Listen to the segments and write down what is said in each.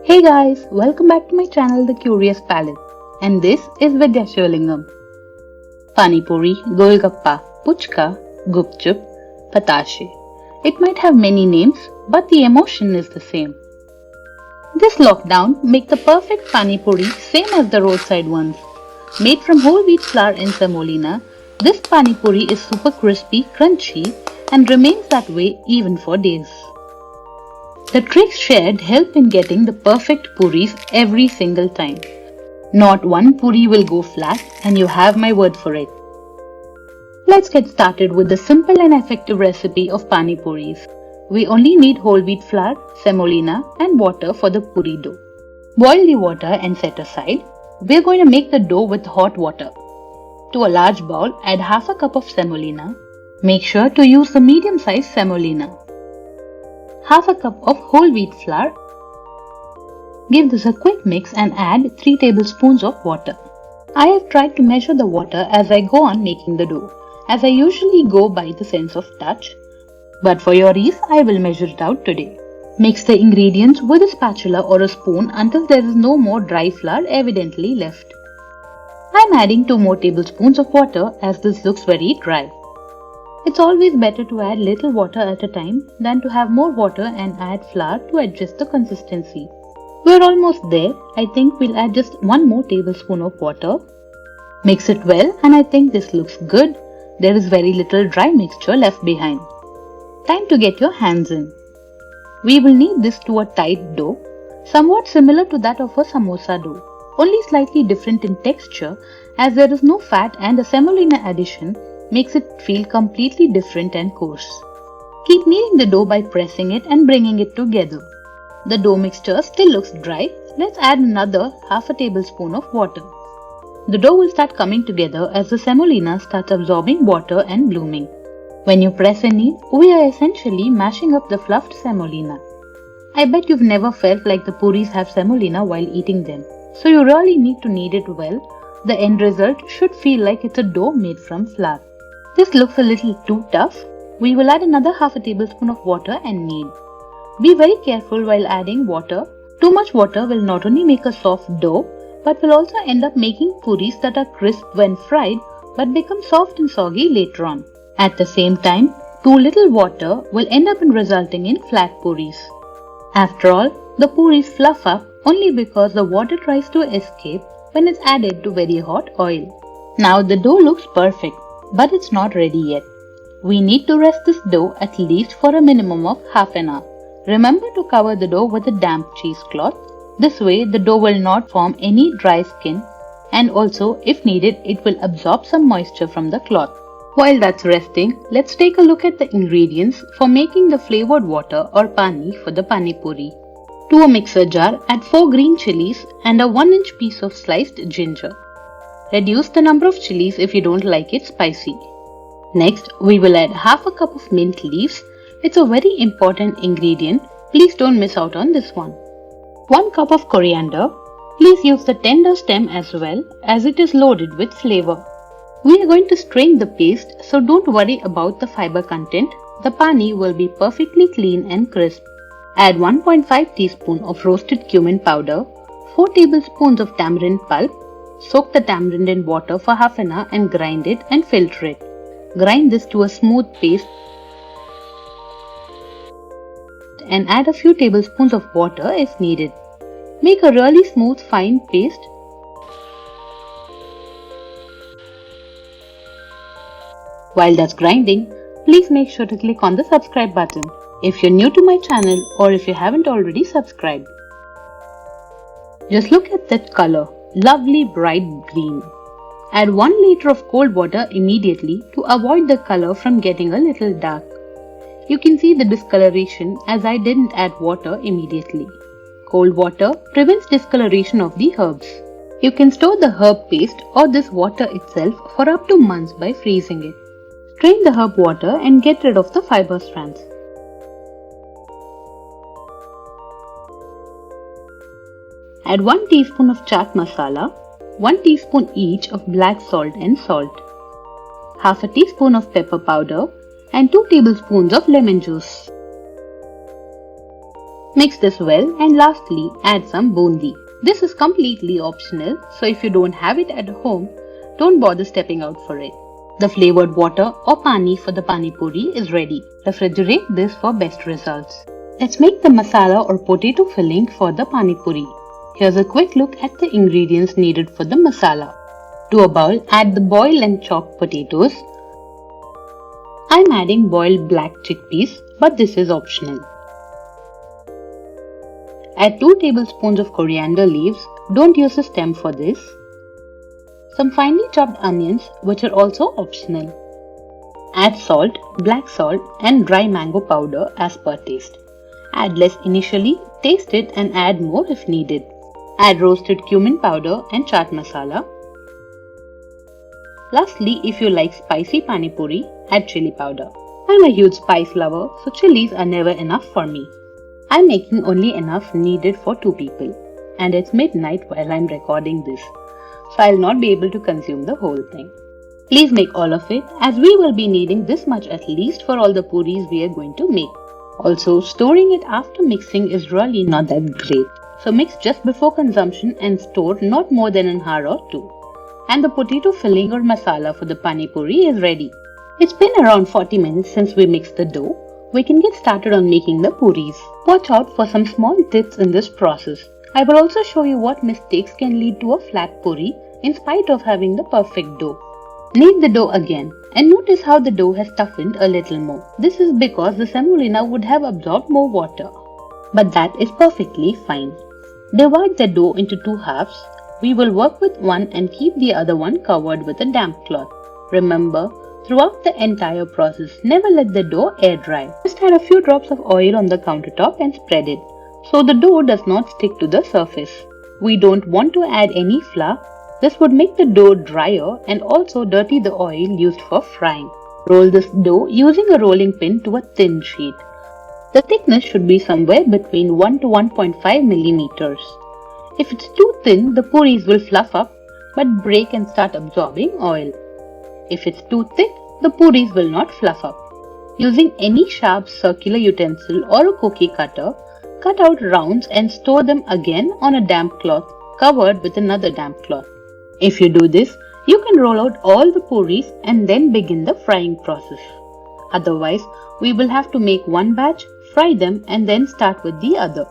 Hey guys, welcome back to my channel The Curious Palette, and this is Vidya Shivalingam. Pani Puri, Golgappa, Puchka, Gupchup, Patashe. It might have many names, but the emotion is the same. This lockdown make the perfect Pani Puri same as the roadside ones. Made from whole wheat flour and semolina, this Pani Puri is super crispy, crunchy and remains that way even for days. The tricks shared help in getting the perfect puris every single time. Not one puri will go flat, and you have my word for it. Let's get started with the simple and effective recipe of pani puris. We only need whole wheat flour, semolina and water for the puri dough. Boil the water and set aside. We are going to make the dough with hot water. To a large bowl, add half a cup of semolina. Make sure to use the medium-sized semolina. Half a cup of whole wheat flour. Give this a quick mix and add 3 tablespoons of water. I have tried to measure the water as I go on making the dough, as I usually go by the sense of touch. But for your ease, I will measure it out today. Mix the ingredients with a spatula or a spoon until there is no more dry flour evidently left. I am adding 2 more tablespoons of water as this looks very dry. It's always better to add little water at a time than to have more water and add flour to adjust the consistency. We're almost there. I think we'll add just 1 more tablespoon of water. Mix it well and I think this looks good. There is very little dry mixture left behind. Time to get your hands in. We will knead this to a tight dough, somewhat similar to that of a samosa dough, only slightly different in texture as there is no fat and the semolina addition makes it feel completely different and coarse. Keep kneading the dough by pressing it and bringing it together. The dough mixture still looks dry. Let's add another half a tablespoon of water. The dough will start coming together as the semolina starts absorbing water and blooming. When you press and knead, we are essentially mashing up the fluffed semolina. I bet you've never felt like the puris have semolina while eating them, so you really need to knead it well. The end result should feel like it's a dough made from flour. This looks a little too tough. We will add another half a tablespoon of water and knead. Be very careful while adding water. Too much water will not only make a soft dough, but will also end up making puris that are crisp when fried but become soft and soggy later on. At the same time, too little water will end up in resulting in flat puris. After all, the puris fluff up only because the water tries to escape when it's added to very hot oil. Now the dough looks perfect, but it's not ready yet. We need to rest this dough at least for a minimum of half an hour. Remember to cover the dough with a damp cheesecloth. This way the dough will not form any dry skin, and also if needed it will absorb some moisture from the cloth. While that's resting, let's take a look at the ingredients for making the flavored water or pani for the pani puri. To a mixer jar, add 4 green chilies and a 1-inch piece of sliced ginger. Reduce the number of chilies if you don't like it spicy. Next, we will add half a cup of mint leaves. It's a very important ingredient. Please don't miss out on this one. 1 cup of coriander. Please use the tender stem as well as it is loaded with flavor. We are going to strain the paste, so don't worry about the fiber content. The pani will be perfectly clean and crisp. Add 1.5 teaspoon of roasted cumin powder, 4 tablespoons of tamarind pulp. Soak the tamarind in water for half an hour and grind it and filter it. Grind this to a smooth paste and add a few tablespoons of water if needed. Make a really smooth fine paste. While that's grinding, please make sure to click on the subscribe button if you're new to my channel or if you haven't already subscribed. Just look at that color. Lovely bright green. Add 1 liter of cold water immediately to avoid the color from getting a little dark. You can see the discoloration as I didn't add water immediately. Cold water prevents discoloration of the herbs. You can store the herb paste or this water itself for up to months by freezing it. Strain the herb water and get rid of the fiber strands. Add 1 teaspoon of chaat masala, 1 teaspoon each of black salt and salt, half a teaspoon of pepper powder and 2 tablespoons of lemon juice. Mix this well and lastly add some bundi. This is completely optional, so if you don't have it at home, don't bother stepping out for it. The flavored water or pani for the pani puri is ready. Refrigerate this for best results. Let's make the masala or potato filling for the pani puri. Here's a quick look at the ingredients needed for the masala. To a bowl, add the boiled and chopped potatoes. I'm adding boiled black chickpeas, but this is optional. Add 2 tablespoons of coriander leaves. Don't use a stem for this. Some finely chopped onions, which are also optional. Add salt, black salt and dry mango powder as per taste. Add less initially, taste it and add more if needed. Add roasted cumin powder and chaat masala. Lastly, if you like spicy pani puri, add chili powder. I'm a huge spice lover, so chilies are never enough for me. I'm making only enough needed for 2 people, and it's midnight while I'm recording this, so I'll not be able to consume the whole thing. Please make all of it, as we will be needing this much at least for all the puris we are going to make. Also, storing it after mixing is really not that great, so mix just before consumption and store not more than an hour or 2. And the potato filling or masala for the pani puri is ready. It's been around 40 minutes since we mixed the dough. We can get started on making the puris. Watch out for some small tips in this process. I will also show you what mistakes can lead to a flat puri in spite of having the perfect dough. Knead the dough again and notice how the dough has toughened a little more. This is because the semolina would have absorbed more water. But that is perfectly fine. Divide the dough into 2 halves. We will work with one and keep the other one covered with a damp cloth. Remember, throughout the entire process, never let the dough air dry. Just add a few drops of oil on the countertop and spread it, so the dough does not stick to the surface. We don't want to add any flour. This would make the dough drier and also dirty the oil used for frying. Roll this dough using a rolling pin to a thin sheet. The thickness should be somewhere between 1 to 1.5 millimeters. If it's too thin, the puris will fluff up but break and start absorbing oil. If it's too thick, the puris will not fluff up. Using any sharp circular utensil or a cookie cutter, cut out rounds and store them again on a damp cloth covered with another damp cloth. If you do this, you can roll out all the puris and then begin the frying process. Otherwise, we will have to make one batch, fry them and then start with the other.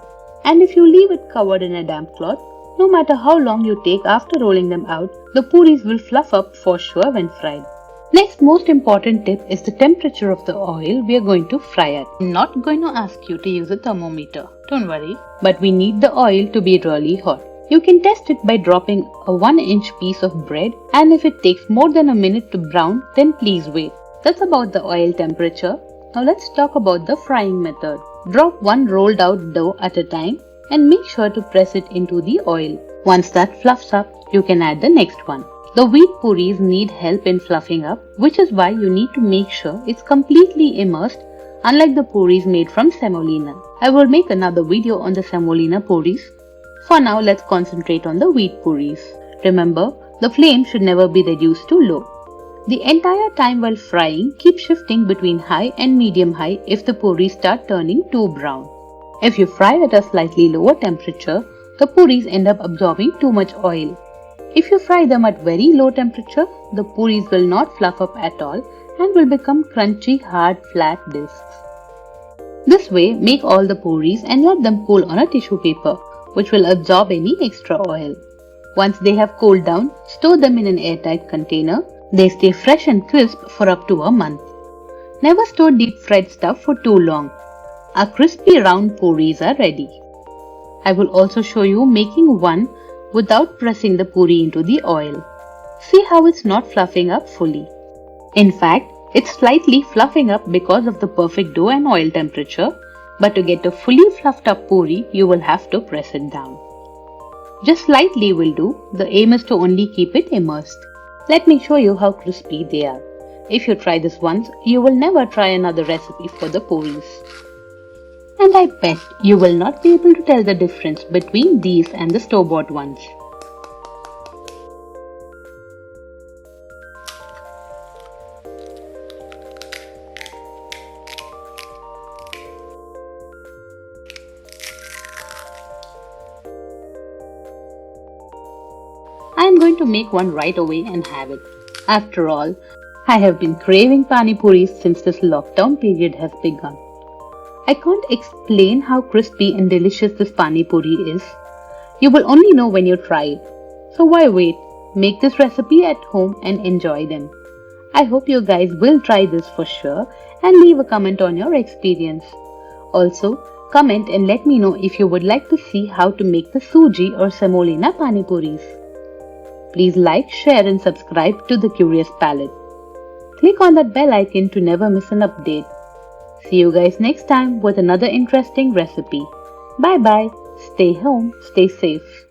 And if you leave it covered in a damp cloth, no matter how long you take after rolling them out, the puris will fluff up for sure when fried. Next most important tip is the temperature of the oil we are going to fry at. I'm not going to ask you to use a thermometer, don't worry, but we need the oil to be really hot. You can test it by dropping a 1-inch piece of bread, and if it takes more than a minute to brown, then please wait. That's about the oil temperature. Now let's talk about the frying method. Drop one rolled out dough at a time and make sure to press it into the oil. Once that fluffs up, you can add the next one. The wheat puris need help in fluffing up, which is why you need to make sure it's completely immersed, unlike the puris made from semolina. I will make another video on the semolina puris. For now, let's concentrate on the wheat puris. Remember, the flame should never be reduced to low. The entire time while frying, keep shifting between high and medium high if the puris start turning too brown. If you fry at a slightly lower temperature, the puris end up absorbing too much oil. If you fry them at very low temperature, the puris will not fluff up at all and will become crunchy, hard, flat discs. This way, make all the puris and let them cool on a tissue paper, which will absorb any extra oil. Once they have cooled down, store them in an airtight container. They stay fresh and crisp for up to a month. Never store deep fried stuff for too long. Our crispy round puris are ready. I will also show you making one without pressing the puri into the oil. See how it's not fluffing up fully. In fact, it's slightly fluffing up because of the perfect dough and oil temperature, but to get a fully fluffed up puri, you will have to press it down. Just slightly will do. The aim is to only keep it immersed. Let me show you how crispy they are. If you try this once, you will never try another recipe for the puris. And I bet you will not be able to tell the difference between these and the store-bought ones. going to make one right away and have it. After all, I have been craving pani puris since this lockdown period has begun. I can't explain how crispy and delicious this pani puri is. You will only know when you try it. So why wait? Make this recipe at home and enjoy them. I hope you guys will try this for sure and leave a comment on your experience. Also, comment and let me know if you would like to see how to make the suji or semolina pani puris. Please like, share and subscribe to The Curious Palate. Click on that bell icon to never miss an update. See you guys next time with another interesting recipe. Bye bye. Stay home, stay safe.